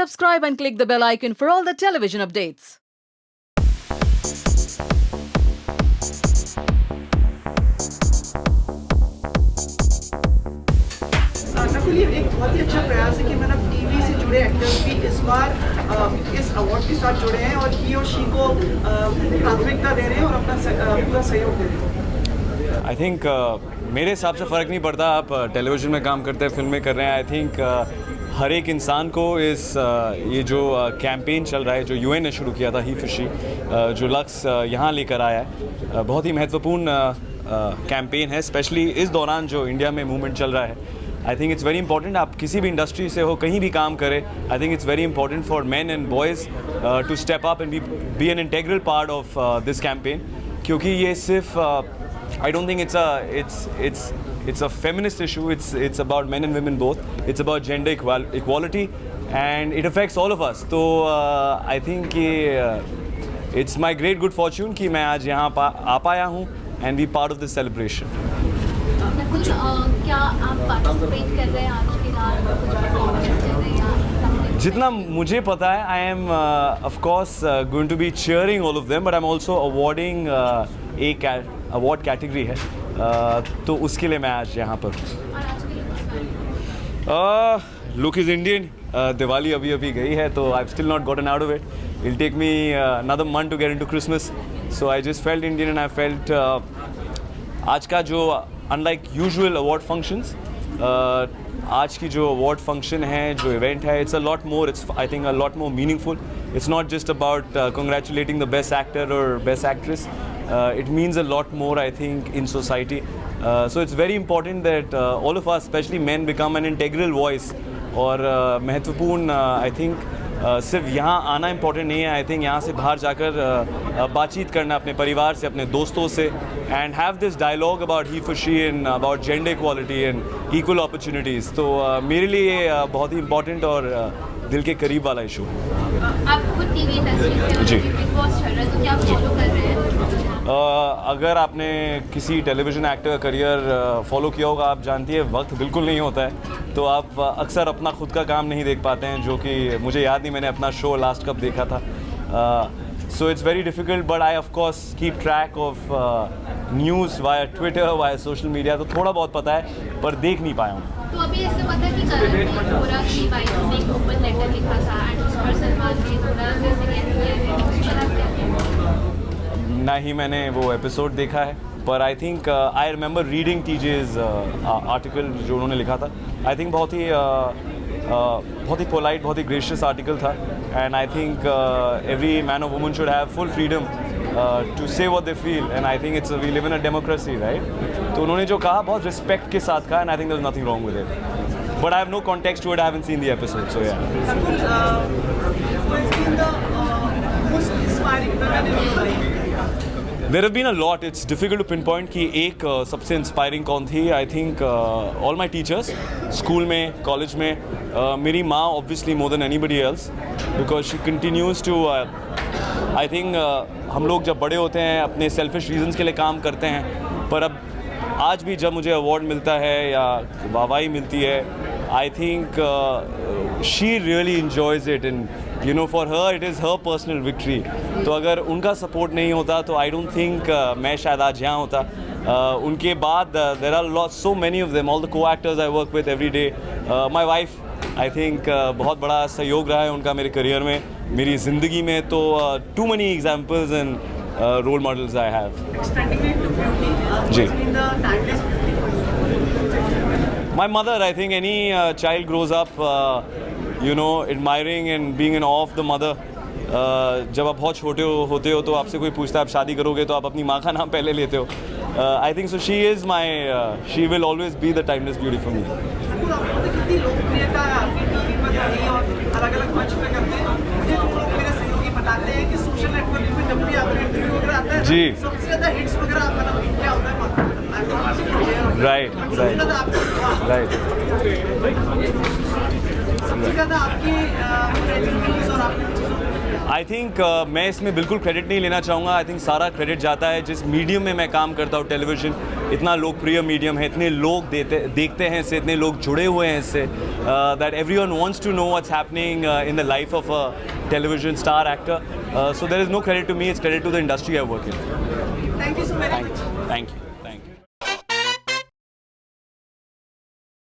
Subscribe and click the bell icon for all the television updates. Nakul, ये एक बहुत ही अच्छा प्रयास है कि मतलब टीवी से जुड़े एक्टर्स भी इस बार इस अवार्ड के साथ जुड़े हैं और ही और शी को प्राथमिकता दे रहे हैं और अपना पूरा सहयोग दे रहे हैं। आई थिंक मेरे हिसाब से फ़र्क नहीं पड़ता आप टेलीविज़न में काम करते हैं, फिल्में कर रहे हैं। आई थिंक हर एक इंसान को इस ये जो कैंपेन चल रहा है जो यूएन ने शुरू किया था ही फॉर शी, जो लक्ष्य यहाँ लेकर आया है, बहुत ही महत्वपूर्ण कैंपेन है। स्पेशली इस दौरान जो इंडिया में मूवमेंट चल रहा है, आई थिंक इट्स वेरी इंपॉर्टेंट। आप किसी भी इंडस्ट्री से हो, कहीं भी काम करें, I think it's very important for man and boys to step up and be an integral part of this campaign. क्योंकि ये सिर्फ I don't think it's a feminist issue. It's about men and women both. It's about gender equality, and it affects all of us. So I think it's my great good fortune कि मैं आज यहाँ आ पाया हूँ and be part of this celebration. कुछ क्या आप participate कर रहे हैं आज के रात, कुछ परफॉर्मेंस कर रहे हैं? जितना मुझे पता है, I am of course going to be cheering all of them, but I'm also awarding a award category है, तो उसके लिए मैं आज यहाँ पर हूँ। Look is Indian. दिवाली अभी अभी गई है, तो I still not gotten out of it. It take me another month to get into Christmas, so I just felt Indian and I felt आज का जो अनलाइक यूजुअल अवार्ड फंक्शंस, आज की जो अवार्ड फंक्शन है, जो इवेंट है, it's a lot more, it's I think a lot more meaningful. It's not just about congratulating the best actor or best actress. It means a lot more, I think, in society. So it's very important that all of us, especially men, become an integral voice. और महत्वपूर्ण, I think, सिर्फ यहाँ आना important नहीं है. I think यहाँ से बाहर जाकर बातचीत करना अपने परिवार से, अपने दोस्तों से, and have this dialogue about he for she and about gender equality and equal opportunities. तो मेरे लिए बहुत ही इम्पोर्टेंट और दिल के करीब वाला इशू. आप खुद टीवी इंडस्ट्री से हो, बिग बॉस चल रहा है, तो क्या आप फॉलो कर रहे हैं? अगर आपने किसी टेलीविज़न एक्टर का करियर फॉलो किया होगा, आप जानती है वक्त बिल्कुल नहीं होता है, तो आप अक्सर अपना खुद का काम नहीं देख पाते हैं, जो कि मुझे याद नहीं मैंने अपना शो लास्ट कब देखा था. So it's very difficult, but I of course keep track of news via Twitter, via social media, तो थोड़ा बहुत पता है पर देख नहीं पाया हूँ. तो अभी ऐसे पता है कि करण बोरा की वाइफ ने एक ओपन लेटर लिखा था एंड उस पर सलमान ने थोड़ा जैसे ना ही मैंने वो एपिसोड देखा है, पर I think I remember reading TJ's article जो उन्होंने लिखा था. आई थिंक बहुत ही पोलाइट, बहुत ही ग्रेशियस आर्टिकल था, and I think every man और woman should have full freedom to say what they feel, and I think it's we live in a democracy, right. तो उन्होंने जो कहा बहुत रिस्पेक्ट के साथ कहा, and I think there is nothing wrong with it, but I have no context to it, I haven't seen the episode, so yeah. There have been a lot. It's difficult to pinpoint कि एक सबसे inspiring कौन थी. I think all my teachers, school में, college में, मेरी माँ obviously more than anybody else, because she continues to, I think हम लोग जब बड़े होते हैं अपने सेल्फिश रीजंस के लिए काम करते हैं, पर अब आज भी जब मुझे अवार्ड मिलता है या वाहवाही मिलती है, I think she really enjoys it, and you know for her it is her personal victory. तो अगर उनका सपोर्ट नहीं होता तो आई डोंट थिंक मैं शायद आज यहाँ होता. उनके बाद there are lot so many of them, all the co actors I work with every day. My wife, I think बहुत बड़ा सहयोग रहा है उनका मेरे करियर में, मेरी ज़िंदगी में. तो too many examples and role models I have. जी. My mother, I think any child grows up, you know, admiring and being in awe of the mother. जब आप बहुत छोटे होते हो तो आपसे कोई पूछता है आप शादी करोगे तो आप अपनी माँ का नाम पहले लेते हो. I think so. She is my, she will always be the timeless beauty for me. कितनी लोकप्रियता है आपकी टीवी पर रही और अलग-अलग मंच पे करते हैं. मुझे जो लोग मेरे सहयोगी बताते हैं कि सोशल नेटवर्क पे जब भी आपका इंटरव्यू वगैरह आता है, जी, सबसे ज़्यादा हिट्स वगैरह आपका नाम क्या होता है? राइट. सबसे ज़्यादा आपकी इंटरव्यूज और आपकी आई थिंक मैं इसमें बिल्कुल क्रेडिट नहीं लेना चाहूँगा. आई थिंक सारा क्रेडिट जाता है जिस मीडियम में मैं काम करता हूँ. टेलीविज़न इतना लोकप्रिय मीडियम है, इतने लोग देखते हैं इससे, इतने लोग जुड़े हुए हैं इससे, that everyone wants to know what's happening in the life of a television star actor. So there is no credit to me, it's credit to the industry I work in. Thank you so very much. Thank you.